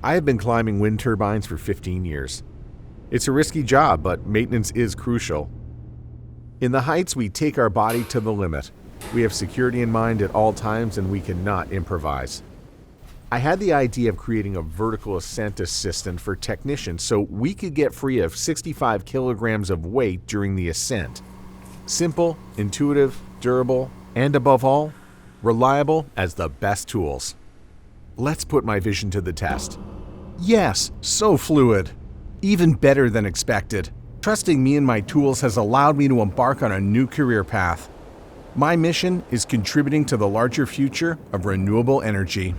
I have been climbing wind turbines for 15 years. It's a risky job, but maintenance is crucial. In the heights, we take our body to the limit. We have security in mind at all times, and we cannot improvise. I had the idea of creating a vertical ascent assistant for technicians so we could get free of 65 kilograms of weight during the ascent. Simple, intuitive, durable, and above all, reliable as the best tools. Let's put my vision to the test. Yes, so fluid. Even better than expected. Trusting me and my tools has allowed me to embark on a new career path. My mission is contributing to the larger future of renewable energy.